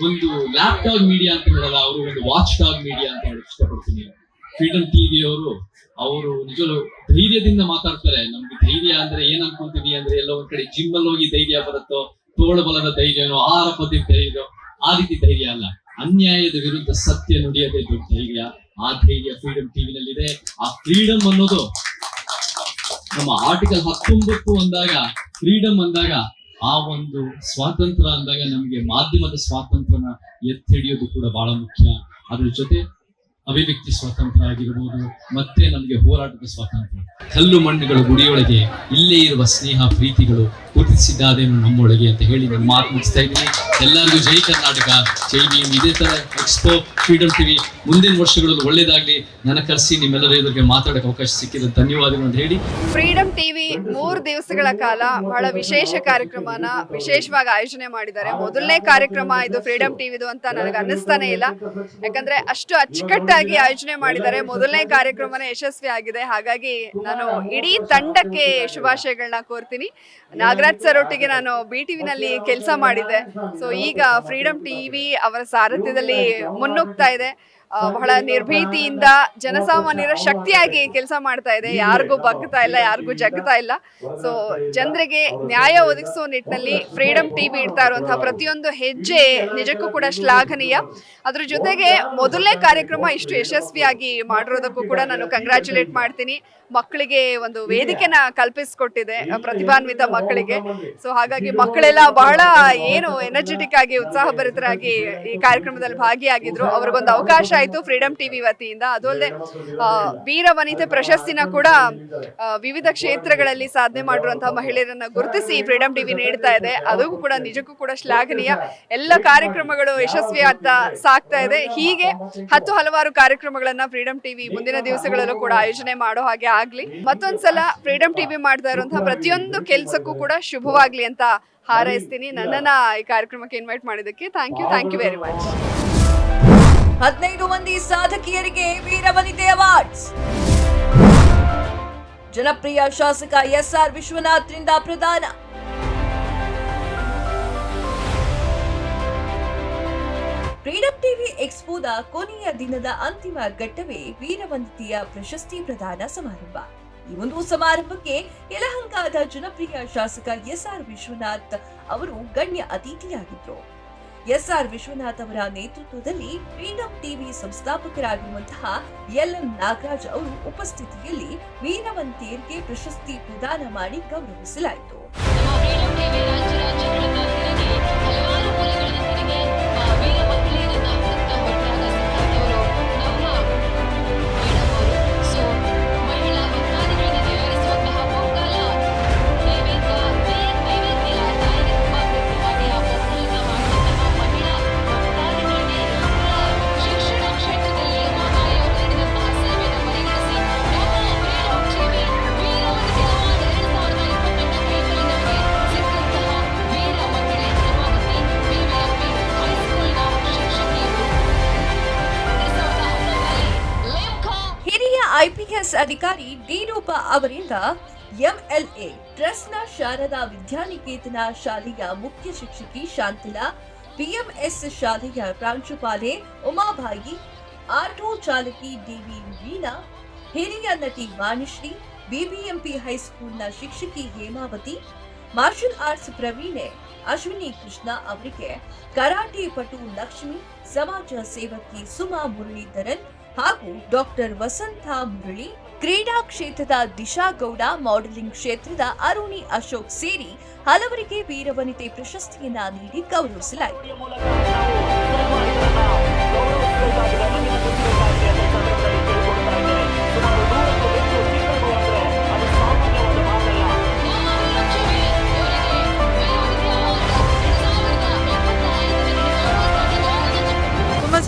ಒಂದು ಲ್ಯಾಪ್ಟಾಪ್ ಮೀಡಿಯಾ ಅಂತ ಹೇಳಲ್ಲ, ಅವರು ಒಂದು ವಾಚ್ ಟಾಗ್ ಮೀಡಿಯಾ ಅಂತ ಹೇಳಕ್ ಇಷ್ಟಪಡ್ತೀನಿ. ಫ್ರೀಡಮ್ ಟಿವಿ ಅವರು ನಿಜವೂ ಧೈರ್ಯದಿಂದ ಮಾತಾಡ್ತಾರೆ. ನಮ್ಗೆ ಧೈರ್ಯ ಅಂದ್ರೆ ಏನ್ ಅನ್ಕೊಂತೀವಿ ಅಂದ್ರೆ ಎಲ್ಲ ಒಂದ್ ಕಡೆ ಜಿಮ್ ಅಲ್ಲಿ ಹೋಗಿ ಧೈರ್ಯ ಬರುತ್ತೋ, ತೋಳಬಲದ ಧೈರ್ಯನೋ, ಆಹಾರ ಪದ್ಧತಿ ಧೈರ್ಯ, ಆ ರೀತಿ ಧೈರ್ಯ ಅಲ್ಲ. ಅನ್ಯಾಯದ ವಿರುದ್ಧ ಸತ್ಯ ನುಡಿಯದೇ ದೊಡ್ಡ ಧೈರ್ಯ. ಆ ಧೈರ್ಯ ಫ್ರೀಡಮ್ ಟಿವಿನಲ್ಲಿದೆ. ಆ ಫ್ರೀಡಮ್ ಅನ್ನೋದು ನಮ್ಮ ಆರ್ಟಿಕಲ್ 19 ಅಂದಾಗ, ಫ್ರೀಡಮ್ ಅಂದಾಗ, ಆ ಒಂದು ಸ್ವಾತಂತ್ರ್ಯ ಅಂದಾಗ ನಮಗೆ ಮಾಧ್ಯಮದ ಸ್ವಾತಂತ್ರ್ಯನ ಎತ್ತಿ ಹಿಡಿಯೋದು ಕೂಡ ಬಹಳ ಮುಖ್ಯ. ಅದ್ರ ಜೊತೆ ಅಭಿವ್ಯಕ್ತಿ ಸ್ವಾತಂತ್ರ್ಯ ಆಗಿರ್ಬೋದು, ಮತ್ತೆ ನಮಗೆ ಹೋರಾಟದ ಸ್ವಾತಂತ್ರ್ಯ. ಕಲ್ಲು ಮಣ್ಣುಗಳು ಗುಡಿಯೊಳಗೆ, ಇಲ್ಲೇ ಇರುವ ಸ್ನೇಹ ಪ್ರೀತಿಗಳು ಗುರುತಿಸಿದ್ದಾದೇನು ನಮ್ಮೊಳಗೆ ಅಂತ ಹೇಳಿ ನಾನು ಮಾತು ಮುಗಿಸ್ತಾ ಇದ್ದೀನಿ. ಎಲ್ಲರಿಗೂ ಜೈ ಕರ್ನಾಟಕ, ಜೈ ಭೀಮ್. ಇದೇ ತರ ಎಕ್ಸ್ಪೋ ಫ್ರೀಡಮ್ ಟಿವಿ ಮುಂದಿನ ವರ್ಷಗಳಲ್ಲಿ ಒಳ್ಳೇದಾಗ್ಲಿ. ನನ್ನ ಕರೆಸಿ ನಿಮ್ಮೆಲ್ಲರ ಎದುರಿಗೆ ಮಾತಾಡಕ್ಕೆ ಅವಕಾಶ ಸಿಕ್ಕಿದೆ, ಧನ್ಯವಾದಗಳು ಅಂತ ಹೇಳಿ. ಫ್ರೀಡಮ್ ಟಿವಿ 3 ದಿವಸಗಳ ಕಾಲ ಬಹಳ ವಿಶೇಷ ಕಾರ್ಯಕ್ರಮನ ವಿಶೇಷವಾಗಿ ಆಯೋಜನೆ ಮಾಡಿದ್ದಾರೆ. ಮೊದಲನೇ ಕಾರ್ಯಕ್ರಮ ಇದು ಫ್ರೀಡಮ್ ಟಿವಿದು ಅಂತ ನನಗೆ ಅನ್ನಿಸ್ತಾನೆ ಇಲ್ಲ, ಯಾಕಂದ್ರೆ ಅಷ್ಟು ಅಚ್ಚುಕಟ್ಟಾಗಿ ಆಯೋಜನೆ ಮಾಡಿದ್ದಾರೆ. ಮೊದಲನೇ ಕಾರ್ಯಕ್ರಮನೇ ಯಶಸ್ವಿ ಆಗಿದೆ. ಹಾಗಾಗಿ ನಾನು ಇಡೀ ತಂಡಕ್ಕೆ ಶುಭಾಶಯಗಳನ್ನ ಕೋರ್ತೀನಿ. ನಾಗರಾಜ್ ಸರ್ ಒಟ್ಟಿಗೆ ನಾನು BTV-ನಲ್ಲಿ ಕೆಲಸ ಮಾಡಿದ್ದೆ. ಸೊ ಈಗ ಫ್ರೀಡಮ್ ಟಿವಿ ಅವರ ಸಾರಥ್ಯದಲ್ಲಿ ಮುನ್ನುಗ್ತಾ ಇದೆ. ಬಹಳ ನಿರ್ಭೀತಿಯಿಂದ ಜನಸಾಮಾನ್ಯರ ಶಕ್ತಿಯಾಗಿ ಕೆಲಸ ಮಾಡ್ತಾ ಇದೆ. ಯಾರಿಗೂ ಬಗ್ತಾ ಇಲ್ಲ, ಯಾರಿಗೂ ಜಗ್ತಾ ಇಲ್ಲ. ಸೊ ಜನರಿಗೆ ನ್ಯಾಯ ಒದಗಿಸೋ ನಿಟ್ಟಿನಲ್ಲಿ ಫ್ರೀಡಮ್ ಟಿವಿ ಇಡ್ತಾ ಇರುವಂತಹ ಪ್ರತಿಯೊಂದು ಹೆಜ್ಜೆ ನಿಜಕ್ಕೂ ಕೂಡ ಶ್ಲಾಘನೀಯ. ಅದ್ರ ಜೊತೆಗೆ ಮೊದಲನೇ ಕಾರ್ಯಕ್ರಮ ಇಷ್ಟು ಯಶಸ್ವಿಯಾಗಿ ಮಾಡಿರೋದಕ್ಕೂ ಕೂಡ ನಾನು ಕಂಗ್ರ್ಯಾಚುಲೇಟ್ ಮಾಡ್ತೀನಿ. ಮಕ್ಕಳಿಗೆ ಒಂದು ವೇದಿಕೆನ ಕಲ್ಪಿಸಿಕೊಟ್ಟಿದೆ, ಪ್ರತಿಭಾನ್ವಿತ ಮಕ್ಕಳಿಗೆ. ಸೊ ಹಾಗಾಗಿ ಮಕ್ಕಳೆಲ್ಲ ಬಹಳ ಎನರ್ಜೆಟಿಕ್ ಆಗಿ, ಉತ್ಸಾಹಭರಿತರಾಗಿ ಈ ಕಾರ್ಯಕ್ರಮದಲ್ಲಿ ಭಾಗಿಯಾಗಿದ್ರು. ಅವ್ರಿಗೊಂದು ಅವಕಾಶ ಆಯ್ತು ಫ್ರೀಡಮ್ ಟಿವಿ ವತಿಯಿಂದ. ಅದು ಅಲ್ಲದೆ ವೀರ ವನಿತೆ ಪ್ರಶಸ್ತಿನ ಕೂಡ ವಿವಿಧ ಕ್ಷೇತ್ರಗಳಲ್ಲಿ ಸಾಧನೆ ಮಾಡಿರುವಂತಹ ಮಹಿಳೆಯರನ್ನ ಗುರುತಿಸಿ ಫ್ರೀಡಮ್ ಟಿವಿ ನೀಡ್ತಾ ಇದೆ. ಅದಕ್ಕೂ ಕೂಡ ನಿಜಕ್ಕೂ ಕೂಡ ಶ್ಲಾಘನೀಯ. ಎಲ್ಲ ಕಾರ್ಯಕ್ರಮಗಳು ಯಶಸ್ವಿ ಆಗ್ತಾ ಸಾಗ್ತಾ ಇದೆ. ಹೀಗೆ ಹಲವಾರು ಕಾರ್ಯಕ್ರಮಗಳನ್ನ ಫ್ರೀಡಮ್ ಟಿವಿ ಮುಂದಿನ ದಿವಸಗಳಲ್ಲೂ ಕೂಡ ಆಯೋಜನೆ ಮಾಡೋ ಹಾಗೆ ಆಗ್ಲಿ. ಮತ್ತೊಂದ್ಸಲ ಫ್ರೀಡಮ್ ಟಿವಿ ಮಾಡ್ತಾ ಇರುವಂತಹ ಪ್ರತಿಯೊಂದು ಕೆಲಸಕ್ಕೂ ಕೂಡ ಶುಭವಾಗ್ಲಿ ಅಂತ ಹಾರೈಸ್ತೀನಿ. ನನ್ನನ್ನ ಈ ಕಾರ್ಯಕ್ರಮಕ್ಕೆ ಇನ್ವೈಟ್ ಮಾಡಿದ್ದಕ್ಕೆ ಥ್ಯಾಂಕ್ ಯು ವೆರಿ ಮಚ್. 15 ಮಂದಿ ಸಾಧಕಿಯರಿಗೆ ವೀರವನಿತೆ ಅವಾರ್ಡ್ಸ್. ಜನಪ್ರಿಯ ಶಾಸಕ SR ವಿಶ್ವನಾಥ್ರಿಂದ ಪ್ರದಾನ. ಫ್ರೀಡಮ್ ಟಿವಿ ಎಕ್ಸ್ಪೋದ ಕೊನೆಯ ದಿನದ ಅಂತಿಮ ಘಟ್ಟವೇ ವೀರವನಿತೆಯ ಪ್ರಶಸ್ತಿ ಪ್ರದಾನ ಸಮಾರಂಭ. ಈ ಒಂದು ಸಮಾರಂಭಕ್ಕೆ ಯಲಹಂಕದ ಜನಪ್ರಿಯ ಶಾಸಕ SR ವಿಶ್ವನಾಥ್ ಅವರು ಗಣ್ಯ ಅತಿಥಿಯಾಗಿದ್ದರು. SR ವಿಶ್ವನಾಥ್ ಅವರ ನೇತೃತ್ವದಲ್ಲಿ ಫ್ರೀಡಮ್ ಟಿವಿ ಸಂಸ್ಥಾಪಕರಾಗಿರುವಂತಹ LM ನಾಗರಾಜ್ ಅವರು ಉಪಸ್ಥಿತಿಯಲ್ಲಿ ವೀರವನಿತೆಯರಿಗೆ ಪ್ರಶಸ್ತಿ ಪ್ರದಾನ ಮಾಡಿ ಗೌರವಿಸಲಾಯಿತು. IPS ಅಧಿಕಾರಿ ಡಿ ರೂಪಾ ಅವರಿಂದ MLA ಟ್ರಸ್ಟ್ನ ಶಾರದಾ ವಿದ್ಯಾನಿಕೇತನ ಶಾಲೆಯ ಮುಖ್ಯ ಶಿಕ್ಷಕಿ ಶಾಂತಿಲಾ, PMS ಶಾಲೆಯ ಪ್ರಾಂಶುಪಾಲೆ ಉಮಾಬಾಯಿ, ಆಟೋ ಚಾಲಕಿ DV ವೀಣಾ, ಹಿರಿಯ ನಟಿ ವಾಣಿಶ್ರೀ, BBMP ಹೈಸ್ಕೂಲ್ನ ಶಿಕ್ಷಕಿ ಹೇಮಾವತಿ, ಮಾರ್ಷಲ್ ಆರ್ಟ್ಸ್ ಪ್ರವೀಣೆ ಅಶ್ವಿನಿ ಕೃಷ್ಣ ಅವರಿಗೆ, ಕರಾಟೆ ಪಟು ಲಕ್ಷ್ಮಿ, ಸಮಾಜ ಸೇವಕಿ ಸುಮಾ ಮುರಳೀಧರನ್ ಹಾಗೂ ಡಾಕ್ಟರ್ ವಸಂತ ಮುರಳಿ, ಕ್ರೀಡಾ ಕ್ಷೇತ್ರದ ದಿಶಾ ಗೌಡ, ಮಾಡೆಲಿಂಗ್ ಕ್ಷೇತ್ರದ ಅರುಣಿ ಅಶೋಕ್ ಸೇರಿ ಹಲವರಿಗೆ ವೀರವನಿತೆ ಪ್ರಶಸ್ತಿಯನ್ನ ನೀಡಿ ಗೌರವಿಸಲಾಯಿತು.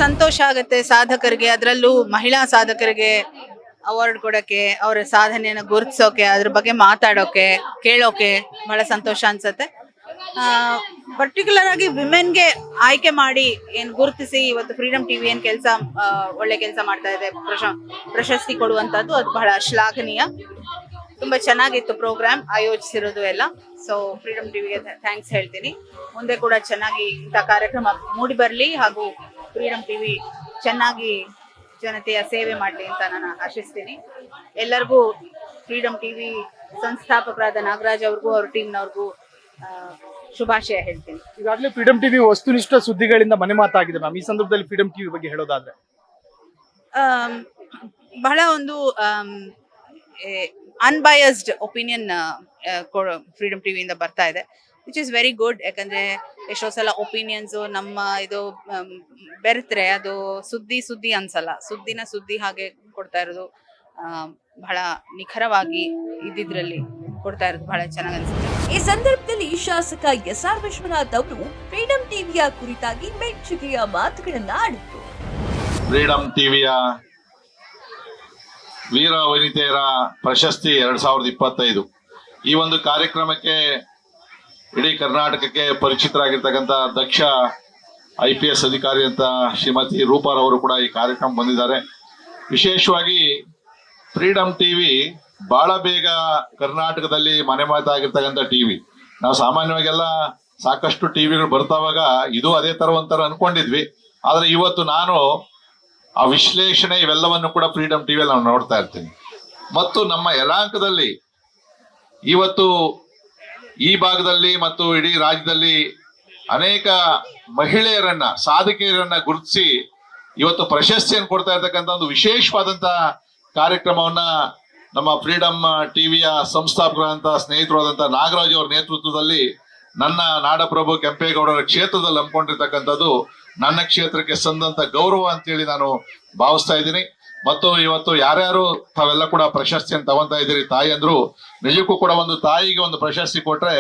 ಸಂತೋಷ ಆಗುತ್ತೆ ಸಾಧಕರಿಗೆ, ಅದರಲ್ಲೂ ಮಹಿಳಾ ಸಾಧಕರಿಗೆ ಅವಾರ್ಡ್ ಕೊಡೋಕ್ಕೆ, ಅವರ ಸಾಧನೆಯನ್ನು ಗುರುತಿಸೋಕೆ, ಅದ್ರ ಬಗ್ಗೆ ಮಾತಾಡೋಕೆ, ಕೇಳೋಕೆ ಬಹಳ ಸಂತೋಷ ಅನ್ಸುತ್ತೆ. ಪರ್ಟಿಕ್ಯುಲರ್ ಆಗಿ ವಿಮೆನ್ಗೆ ಆಯ್ಕೆ ಮಾಡಿ ಏನು ಗುರುತಿಸಿ ಇವತ್ತು ಫ್ರೀಡಮ್ ಟಿವಿ ಏನು ಕೆಲಸ ಒಳ್ಳೆ ಕೆಲಸ ಮಾಡ್ತಾ ಇದೆ, ಪ್ರಶಸ್ತಿ ಕೊಡುವಂಥದ್ದು ಅದು ಬಹಳ ಶ್ಲಾಘನೀಯ. ತುಂಬಾ ಚೆನ್ನಾಗಿತ್ತು ಪ್ರೋಗ್ರಾಮ್ ಆಯೋಜಿಸಿರೋದು ಎಲ್ಲ. ಸೊ ಫ್ರೀಡಮ್ ಟಿವಿಗೆ ಥ್ಯಾಂಕ್ಸ್ ಹೇಳ್ತೀನಿ. ಮುಂದೆ ಕೂಡ ಚೆನ್ನಾಗಿ ಇಂಥ ಕಾರ್ಯಕ್ರಮ ಮೂಡಿ ಬರಲಿ ಹಾಗೂ ಫ್ರೀಡಮ್ ಟಿವಿ ಚೆನ್ನಾಗಿ ಜನತೆಯ ಸೇವೆ ಮಾಡಲಿ ಅಂತ ನಾನು ಆಶಿಸ್ತೀನಿ. ಎಲ್ಲರಿಗೂ ಫ್ರೀಡಮ್ ಟಿವಿ ಸಂಸ್ಥಾಪಕರಾದ ನಾಗರಾಜ್ ಅವ್ರಿಗೂ ಅವ್ರ ಟೀಮ್ನವ್ರಿಗೂ ಶುಭಾಶಯ ಹೇಳ್ತೀನಿ. ಈಗಾಗಲೇ ಫ್ರೀಡಮ್ ಟಿವಿ ವಸ್ತುನಿಷ್ಠ ಸುದ್ದಿಗಳಿಂದ ಮನೆ ಮಾತಾಗಿದೆ ಮ್ಯಾಮ್. ಈ ಸಂದರ್ಭದಲ್ಲಿ ಫ್ರೀಡಮ್ ಟಿವಿ ಬಗ್ಗೆ ಹೇಳೋದಾದ್ರೆ ಬಹಳ ಒಂದು ಅನ್ಬಯಸ್ಡ್ ಒಪಿನಿಯನ್ ಫ್ರೀಡಮ್ ಟಿವಿಯಿಂದ ಬರ್ತಾ ಇದೆ, ವಿಚ್ ಇಸ್ ವೆರಿ ಗುಡ್. ಯಾಕಂದ್ರೆ ಎಷ್ಟೋ ಸಲ ಒಪಿನಿಯನ್ಸ್ ನಮ್ಮ ಇದು ಬೆರೆತ್ರೆ ಅದು ಸುದ್ದಿ ಅನ್ಸಲ್ಲ. ಸುದ್ದಿ ಹಾಗೆ ಕೊಡ್ತಾ ಇರೋದು ಬಹಳ ನಿಖರವಾಗಿ ಇದ್ದಿದ್ರಲ್ಲಿ ಕೊಡ್ತಾ ಇರೋದು ಬಹಳ ಚೆನ್ನಾಗಿ ಅನ್ಸುತ್ತೆ. ಈ ಸಂದರ್ಭದಲ್ಲಿ ಶಾಸಕ ಎಸ್.ಆರ್. ವಿಶ್ವನಾಥ್ ಅವರು ಫ್ರೀಡಮ್ ಟಿವಿಯ ಕುರಿತಾಗಿ ಮೆಚ್ಚುಗೆಯ ಮಾತುಗಳನ್ನ ಆಡಿದ್ರು. ಫ್ರೀಡಮ್ ಟಿವಿಯ ವೀರ ವನಿತೆಯರ ಪ್ರಶಸ್ತಿ 2025 ಈ ಒಂದು ಕಾರ್ಯಕ್ರಮಕ್ಕೆ ಇಡೀ ಕರ್ನಾಟಕಕ್ಕೆ ಪರಿಚಿತರಾಗಿರ್ತಕ್ಕಂಥ ದಕ್ಷ IPS ಅಧಿಕಾರಿ ಅಂತ ಶ್ರೀಮತಿ ರೂಪಾರವರು ಕೂಡ ಈ ಕಾರ್ಯಕ್ರಮ ಬಂದಿದ್ದಾರೆ. ವಿಶೇಷವಾಗಿ ಫ್ರೀಡಮ್ ಟಿವಿ ಬಹಳ ಬೇಗ ಕರ್ನಾಟಕದಲ್ಲಿ ಮನೆ ಮಾತಾಗಿರ್ತಕ್ಕಂಥ ಟಿವಿ. ನಾವು ಸಾಮಾನ್ಯವಾಗೆಲ್ಲ ಸಾಕಷ್ಟು ಟಿವಿಗಳು ಬರ್ತಾವಾಗ ಇದು ಅದೇ ತರ ಒಂಥರ ಅನ್ಕೊಂಡಿದ್ವಿ. ಆದ್ರೆ ಇವತ್ತು ನಾನು ಆ ವಿಶ್ಲೇಷಣೆ ಇವೆಲ್ಲವನ್ನು ಕೂಡ ಫ್ರೀಡಮ್ ಟಿವಿಯಲ್ಲಿ ನಾವು ನೋಡ್ತಾ ಇರ್ತೀನಿ. ಮತ್ತು ನಮ್ಮ ಯಲಹಂಕದಲ್ಲಿ ಇವತ್ತು ಈ ಭಾಗದಲ್ಲಿ ಮತ್ತು ಇಡೀ ರಾಜ್ಯದಲ್ಲಿ ಅನೇಕ ಮಹಿಳೆಯರನ್ನ, ಸಾಧಕಿಯರನ್ನ ಗುರುತಿಸಿ ಇವತ್ತು ಪ್ರಶಸ್ತಿಯನ್ನು ಕೊಡ್ತಾ ಇರ್ತಕ್ಕಂಥ ಒಂದು ವಿಶೇಷವಾದಂತ ಕಾರ್ಯಕ್ರಮವನ್ನ ನಮ್ಮ ಫ್ರೀಡಮ್ ಟಿವಿಯ ಸಂಸ್ಥಾಪಕರಾದಂತಹ ಸ್ನೇಹಿತರಾದಂಥ ನಾಗರಾಜ್ ಅವರ ನೇತೃತ್ವದಲ್ಲಿ ನನ್ನ ನಾಡಪ್ರಭು ಕೆಂಪೇಗೌಡರ ಕ್ಷೇತ್ರದಲ್ಲಿ ಹಮ್ಮಿಕೊಂಡಿರ್ತಕ್ಕಂಥದ್ದು ನನ್ನ ಕ್ಷೇತ್ರಕ್ಕೆ ಸಂದಂತ ಗೌರವ ಅಂತೇಳಿ ನಾನು ಭಾವಿಸ್ತಾ ಇದ್ದೀನಿ. ಮತ್ತು ಇವತ್ತು ಯಾರ್ಯಾರು ತಾವೆಲ್ಲ ಕೂಡ ಪ್ರಶಸ್ತಿಯನ್ನು ತಗೊಂತಾ ಇದ್ದೀರಿ ತಾಯಿಯಂದ್ರು, ನಿಜಕ್ಕೂ ಕೂಡ ಒಂದು ತಾಯಿಗೆ ಒಂದು ಪ್ರಶಸ್ತಿ ಕೊಟ್ರೆ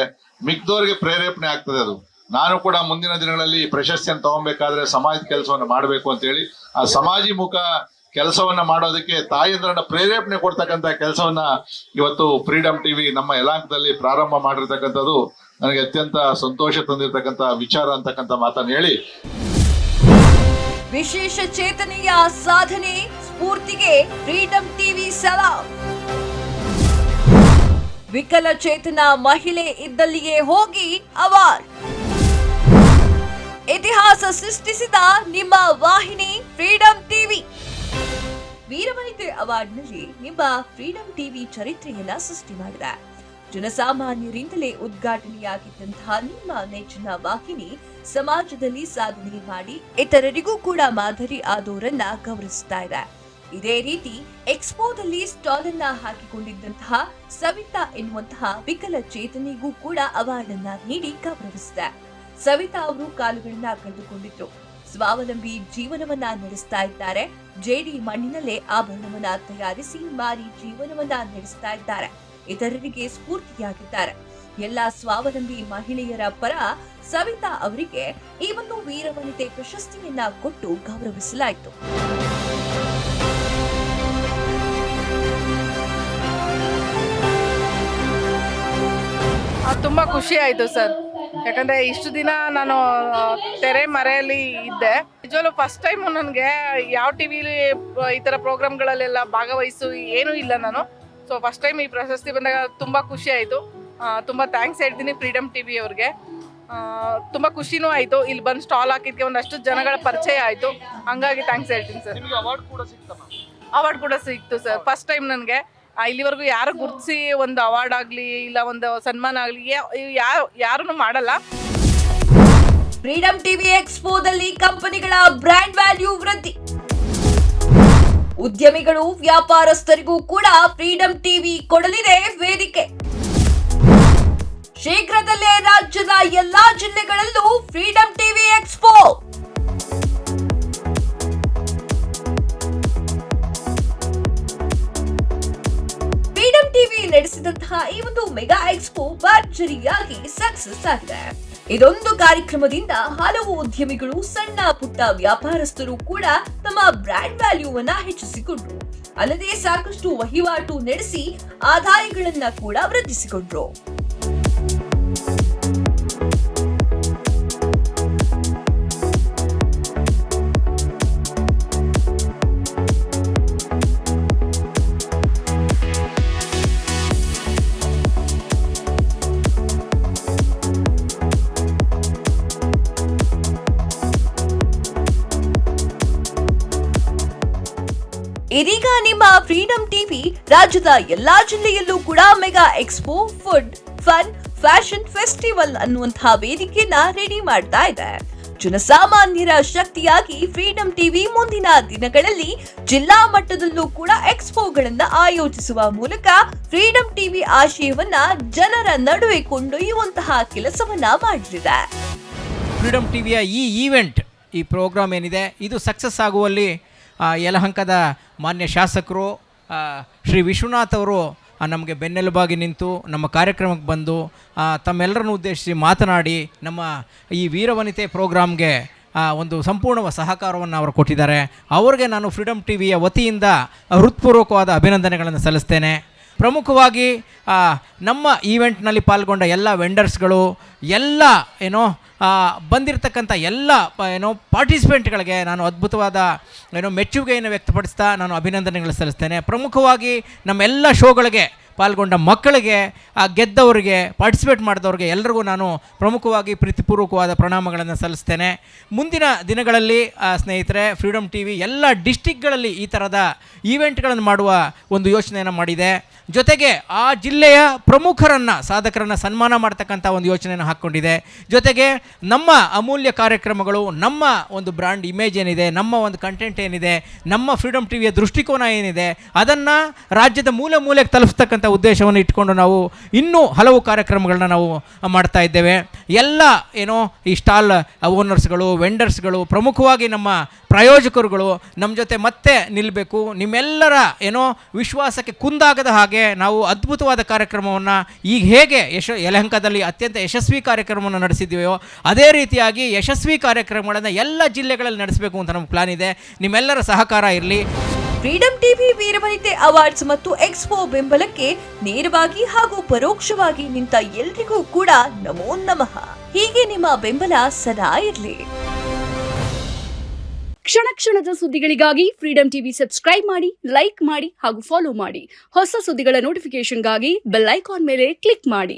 ಮಿಕ್ದವ್ರಿಗೆ ಪ್ರೇರೇಪಣೆ ಆಗ್ತದೆ. ಅದು ನಾನು ಕೂಡ ಮುಂದಿನ ದಿನಗಳಲ್ಲಿ ಪ್ರಶಸ್ತಿಯನ್ನು ತಗೊಬೇಕಾದ್ರೆ ಸಮಾಜದ ಕೆಲಸವನ್ನು ಮಾಡಬೇಕು ಅಂತೇಳಿ ಆ ಸಮಾಜಿಮುಖ ಕೆಲಸವನ್ನ ಮಾಡೋದಕ್ಕೆ ತಾಯಂದ್ರನ್ನ ಪ್ರೇರೇಪಣೆ ಕೊಡ್ತಕ್ಕಂಥ ಕೆಲಸವನ್ನ ಇವತ್ತು ಫ್ರೀಡಮ್ ಟಿವಿ ನಮ್ಮ ಯಲಹಂಕದಲ್ಲಿ ಪ್ರಾರಂಭ ಮಾಡಿರ್ತಕ್ಕಂಥದ್ದು ನನಗೆ ಅತ್ಯಂತ ಸಂತೋಷ ತಂದಿರತಕ್ಕಂಥ ವಿಚಾರ ಅಂತಕ್ಕಂಥ ಮಾತನ್ನು ಹೇಳಿ, ವಿಶೇಷ ಚೇತನೆಯ ಸಾಧನೆ ಸ್ಫೂರ್ತಿಗೆ ಫ್ರೀಡಮ್ ಟಿವಿ ಸಲಾಂ. ವಿಕಲಚೇತನ ಮಹಿಳೆ ಇದ್ದಲ್ಲಿಯೇ ಹೋಗಿ ಅವಾರ್ಡ್. ಇತಿಹಾಸ ಸೃಷ್ಟಿಸಿದ ನಿಮ್ಮ ವಾಹಿನಿ ಫ್ರೀಡಮ್ ಟಿವಿ. ವೀರವನಿತೆ ಅವಾರ್ಡ್ನಲ್ಲಿ ನಿಮ್ಮ ಫ್ರೀಡಮ್ ಟಿವಿ ಚರಿತ್ರೆಯನ್ನ ಸೃಷ್ಟಿ ಮಾಡಿದೆ. ಜನಸಾಮಾನ್ಯರಿಂದಲೇ ಉದ್ಘಾಟನೆಯಾಗಿದ್ದಂತಹ ನಿಮ್ಮ ನೆಚ್ಚಿನ ವಾಹಿನಿ ಸಮಾಜದಲ್ಲಿ ಸಾಧನೆ ಮಾಡಿ ಇತರರಿಗೂ ಕೂಡ ಮಾದರಿ ಆದೋರನ್ನ ಗೌರವಿಸ್ತಾ ಇದೆ. ಇದೇ ರೀತಿ ಎಕ್ಸ್ಪೋದಲ್ಲಿ ಸ್ಟಾಲ್ ಅನ್ನ ಹಾಕಿಕೊಂಡಿದ್ದಂತಹ ಸವಿತಾ ಎನ್ನುವಂತಹ ವಿಕಲಚೇತನಿಗೂ ಕೂಡ ಅವಾರ್ಡ್ ಅನ್ನ ನೀಡಿ ಗೌರವಿಸಿದೆ. ಸವಿತಾ ಅವರು ಕಾಲುಗಳನ್ನ ಕಳೆದುಕೊಂಡಿದ್ರು, ಸ್ವಾವಲಂಬಿ ಜೀವನವನ್ನ ನಡೆಸ್ತಾ ಇದ್ದಾರೆ. ಜೇಡಿ ಮಣ್ಣಿನಲ್ಲೇ ಆಭರಣವನ್ನ ತಯಾರಿಸಿ ಮಾರಿ ಜೀವನವನ್ನ ನಡೆಸ್ತಾ ಇದ್ದಾರೆ. ಇತರರಿಗೆ ಸ್ಫೂರ್ತಿಯಾಗಿದ್ದಾರೆ. ಎಲ್ಲ ಸ್ವಾವಲಂಬಿ ಮಹಿಳೆಯರ ಪರ ಸವಿತಾ ಅವರಿಗೆ ಈ ಒಂದು ವೀರವನಿತೆ ಪ್ರಶಸ್ತಿಯನ್ನ ಕೊಟ್ಟು ಗೌರವಿಸಲಾಯಿತು. ತುಂಬ ಖುಷಿ ಆಯಿತು ಸರ್. ಯಾಕಂದರೆ ಇಷ್ಟು ದಿನ ನಾನು ತೆರೆ ಮರೆಯಲ್ಲಿ ಇದ್ದೆ. ನಿಜವಲ್ಲೂ ಫಸ್ಟ್ ಟೈಮು ನನಗೆ ಯಾವ ಟಿ ವಿಲಿ ಈ ಥರ ಪ್ರೋಗ್ರಾಮ್ಗಳಲ್ಲೆಲ್ಲ ಭಾಗವಹಿಸು ಏನೂ ಇಲ್ಲ ನಾನು. ಸೊ ಫಸ್ಟ್ ಟೈಮ್ ಈ ಪ್ರಶಸ್ತಿ ಬಂದಾಗ ತುಂಬ ಖುಷಿ ಆಯಿತು. ತುಂಬ ಥ್ಯಾಂಕ್ಸ್ ಹೇಳ್ತೀನಿ ಫ್ರೀಡಮ್ ಟಿ ವಿ ಅವ್ರಿಗೆ. ತುಂಬ ಖುಷಿನೂ ಆಯಿತು. ಇಲ್ಲಿ ಬಂದು ಸ್ಟಾಲ್ ಹಾಕಿದ್ದಕ್ಕೆ ಒಂದಷ್ಟು ಜನಗಳ ಪರಿಚಯ ಆಯಿತು. ಹಂಗಾಗಿ ಥ್ಯಾಂಕ್ಸ್ ಹೇಳ್ತೀನಿ ಸರ್. ಅವಾರ್ಡ್ ಕೂಡ ಸಿಕ್ತು ಸರ್. ಫಸ್ಟ್ ಟೈಮ್ ನನಗೆ ಇಲ್ಲಿವರೆಗೂ ಯಾರು ಗುರುತಿಸಿ ಒಂದು ಅವಾರ್ಡ್ ಆಗಲಿ ಇಲ್ಲ ಒಂದು ಸನ್ಮಾನ ಆಗಲಿ ಯಾರೂ ಮಾಡಲ್ಲ. ಫ್ರೀಡಮ್ ಟಿವಿ ಎಕ್ಸ್ಪೋದಲ್ಲಿ ಕಂಪನಿಗಳ ಬ್ರ್ಯಾಂಡ್ ವ್ಯಾಲ್ಯೂ ವೃದ್ಧಿ. ಉದ್ಯಮಿಗಳು ವ್ಯಾಪಾರಸ್ಥರಿಗೂ ಕೂಡ ಫ್ರೀಡಮ್ ಟಿವಿ ಕೊಡಲಿದೆ ವೇದಿಕೆ. ಶೀಘ್ರದಲ್ಲೇ ರಾಜ್ಯದ ಎಲ್ಲಾ ಜಿಲ್ಲೆಗಳಲ್ಲೂ freedom TV expo. Freedom TV ನಡೆಸಿದಂತಹ ಈ ಒಂದು ಮೆಗಾ ಎಕ್ಸ್ಪೋ ಭರ್ಜರಿಯಾಗಿ ಸಕ್ಸಸ್ ಆಗಿದೆ. ಇದೊಂದು ಕಾರ್ಯಕ್ರಮದಿಂದ ಹಲವು ಉದ್ಯಮಿಗಳು, ಸಣ್ಣ ಪುಟ್ಟ ವ್ಯಾಪಾರಸ್ಥರು ಕೂಡ ತಮ್ಮ ಬ್ರ್ಯಾಂಡ್ ವ್ಯಾಲ್ಯೂವನ್ನ ಹೆಚ್ಚಿಸಿಕೊಂಡ್ರು. ಅಲ್ಲದೆ ಸಾಕಷ್ಟು ವಹಿವಾಟು ನಡೆಸಿ ಆದಾಯಗಳನ್ನ ಕೂಡ ವೃದ್ಧಿಸಿಕೊಂಡ್ರು. ಇದೀಗ ನಿಮ್ಮ ಫ್ರೀಡಂ ಟಿವಿ ರಾಜ್ಯದ ಎಲ್ಲಾ ಜಿಲ್ಲೆಯಲ್ಲೂ ಕೂಡ mega expo, food, fun, fashion festival ಅನ್ನುವಂತಹ ವೇದಿಕೆಯನ್ನ ರೆಡಿ ಮಾಡ್ತಾ ಇದೆ. ಜನಸಾಮಾನ್ಯರ ಶಕ್ತಿಯಾಗಿ ಫ್ರೀಡಂ ಟಿವಿ ಮುಂದಿನ ದಿನಗಳಲ್ಲಿ ಜಿಲ್ಲಾ ಮಟ್ಟದಲ್ಲೂ ಕೂಡ ಎಕ್ಸ್ಪೋಗಳನ್ನ ಆಯೋಜಿಸುವ ಮೂಲಕ ಫ್ರೀಡಂ ಟಿವಿ ಆಶಯವನ್ನ ಜನರ ನಡುವೆ ಕೊಂಡೊಯ್ಯುವಂತಹ ಕೆಲಸವನ್ನ ಮಾಡಲಿದೆ. ಫ್ರೀಡಂ ಟಿವಿಯ ಈ ಈವೆಂಟ್, ಈ ಪ್ರೋಗ್ರಾಮ್ ಏನಿದೆ, ಇದು ಸಕ್ಸಸ್ ಆಗುವಲ್ಲಿ ಯಲಹಂಕದ ಮಾನ್ಯ ಶಾಸಕರು ಶ್ರೀ ವಿಶ್ವನಾಥ್ ಅವರು ನಮಗೆ ಬೆನ್ನೆಲುಬಾಗಿ ನಿಂತು ನಮ್ಮ ಕಾರ್ಯಕ್ರಮಕ್ಕೆ ಬಂದು ತಮ್ಮೆಲ್ಲರನ್ನು ಉದ್ದೇಶಿಸಿ ಮಾತನಾಡಿ ನಮ್ಮ ಈ ವೀರವನಿತೆ ಪ್ರೋಗ್ರಾಮ್ಗೆ ಒಂದು ಸಂಪೂರ್ಣ ಸಹಕಾರವನ್ನು ಅವರು ಕೊಟ್ಟಿದ್ದಾರೆ. ಅವರಿಗೆ ನಾನು ಫ್ರೀಡಂ ಟಿವಿಯ ವತಿಯಿಂದ ಹೃತ್ಪೂರ್ವಕವಾದ ಅಭಿನಂದನೆಗಳನ್ನು ಸಲ್ಲಿಸ್ತೇನೆ. ಪ್ರಮುಖವಾಗಿ ನಮ್ಮ ಈವೆಂಟ್ನಲ್ಲಿ ಪಾಲ್ಗೊಂಡ ಎಲ್ಲ ವೆಂಡರ್ಸ್ಗಳು, ಎಲ್ಲ ಬಂದಿರತಕ್ಕಂಥ ಎಲ್ಲ ಪಾರ್ಟಿಸಿಪೆಂಟ್ಗಳಿಗೆ ನಾನು ಅದ್ಭುತವಾದ ಮೆಚ್ಚುಗೆಯನ್ನು ವ್ಯಕ್ತಪಡಿಸ್ತಾ ನಾನು ಅಭಿನಂದನೆಗಳು ಸಲ್ಲಿಸ್ತೇನೆ. ಪ್ರಮುಖವಾಗಿ ನಮ್ಮೆಲ್ಲ ಶೋಗಳಿಗೆ ಪಾಲ್ಗೊಂಡ ಮಕ್ಕಳಿಗೆ, ಗೆದ್ದವರಿಗೆ, ಪಾರ್ಟಿಸಿಪೇಟ್ ಮಾಡಿದವ್ರಿಗೆ ಎಲ್ಲರಿಗೂ ನಾನು ಪ್ರಮುಖವಾಗಿ ಪ್ರೀತಿಪೂರ್ವಕವಾದ ಪ್ರಣಾಮಗಳನ್ನು ಸಲ್ಲಿಸ್ತೇನೆ. ಮುಂದಿನ ದಿನಗಳಲ್ಲಿ ಸ್ನೇಹಿತರೆ, ಫ್ರೀಡಂ ಟಿವಿ ಎಲ್ಲ ಡಿಸ್ಟಿಕ್ಗಳಲ್ಲಿ ಈ ಥರದ ಈವೆಂಟ್ಗಳನ್ನು ಮಾಡುವ ಒಂದು ಯೋಚನೆಯನ್ನು ಮಾಡಿದೆ. ಜೊತೆಗೆ ಆ ಜಿಲ್ಲೆಯ ಪ್ರಮುಖರನ್ನು, ಸಾಧಕರನ್ನು ಸನ್ಮಾನ ಮಾಡ್ತಕ್ಕಂಥ ಒಂದು ಯೋಚನೆಯನ್ನು ಹಾಕ್ಕೊಂಡಿದೆ. ಜೊತೆಗೆ ನಮ್ಮ ಅಮೂಲ್ಯ ಕಾರ್ಯಕ್ರಮಗಳು, ನಮ್ಮ ಒಂದು ಬ್ರ್ಯಾಂಡ್ ಇಮೇಜ್ ಏನಿದೆ, ನಮ್ಮ ಒಂದು ಕಂಟೆಂಟ್ ಏನಿದೆ, ನಮ್ಮ ಫ್ರೀಡಂ ಟಿವಿಯ ದೃಷ್ಟಿಕೋನ ಏನಿದೆ, ಅದನ್ನು ರಾಜ್ಯದ ಮೂಲೆ ಮೂಲೆಗೆ ತಲುಪಿಸ್ತಕ್ಕಂಥ ಉದ್ದೇಶವನ್ನು ಇಟ್ಕೊಂಡು ನಾವು ಇನ್ನೂ ಹಲವು ಕಾರ್ಯಕ್ರಮಗಳನ್ನ ನಾವು ಮಾಡ್ತಾ ಇದ್ದೇವೆ. ಎಲ್ಲ ಈ ಸ್ಟಾಲ್ ಓನರ್ಸ್ಗಳು, ವೆಂಡರ್ಸ್ಗಳು, ಪ್ರಮುಖವಾಗಿ ನಮ್ಮ ಪ್ರಾಯೋಜಕರುಗಳು ನಮ್ಮ ಜೊತೆ ಮತ್ತೆ ನಿಲ್ಲಬೇಕು. ನಿಮ್ಮೆಲ್ಲರ ವಿಶ್ವಾಸಕ್ಕೆ ಕುಂದಾಗದ ಹಾಗೆ ನಾವು ಅದ್ಭುತವಾದ ಕಾರ್ಯಕ್ರಮವನ್ನು ಈಗ ಹೇಗೆ ಯಲಹಂಕದಲ್ಲಿ ಅತ್ಯಂತ ಯಶಸ್ವಿ ಕಾರ್ಯಕ್ರಮವನ್ನು ನಡೆಸಿದ್ದೀವೋ ಅದೇ ರೀತಿಯಾಗಿ ಯಶಸ್ವಿ ಕಾರ್ಯಕ್ರಮಗಳನ್ನು ಎಲ್ಲ ಜಿಲ್ಲೆಗಳಲ್ಲಿ ನಡೆಸಬೇಕು ಅಂತ ನಮ್ಮ ಪ್ಲಾನ್ ಇದೆ. ನಿಮ್ಮೆಲ್ಲರ ಸಹಕಾರ ಇರಲಿ. ಫ್ರೀಡಂ ಟಿವಿ ವೀರವನಿತೆ ಅವಾರ್ಡ್ಸ್ ಮತ್ತು ಎಕ್ಸ್ಪೋ ಬೆಂಬಲಕ್ಕೆ ನೇರವಾಗಿ ಹಾಗೂ ಪರೋಕ್ಷವಾಗಿ ನಿಂತ ಎಲ್ರಿಗೂ ಕೂಡ ನಮೋ ನಮಃ. ಹೀಗೆ ನಿಮ್ಮ ಬೆಂಬಲ ಸದಾ ಇರಲಿ. ಕ್ಷಣ ಕ್ಷಣದ ಸುದ್ದಿಗಳಿಗಾಗಿ ಫ್ರೀಡಂ ಟಿವಿ ಸಬ್ಸ್ಕ್ರೈಬ್ ಮಾಡಿ, ಲೈಕ್ ಮಾಡಿ ಹಾಗೂ ಫಾಲೋ ಮಾಡಿ. ಹೊಸ ಸುದ್ದಿಗಳ ನೋಟಿಫಿಕೇಶನ್ಗಾಗಿ ಬೆಲ್ ಐಕಾನ್ ಮೇಲೆ ಕ್ಲಿಕ್ ಮಾಡಿ.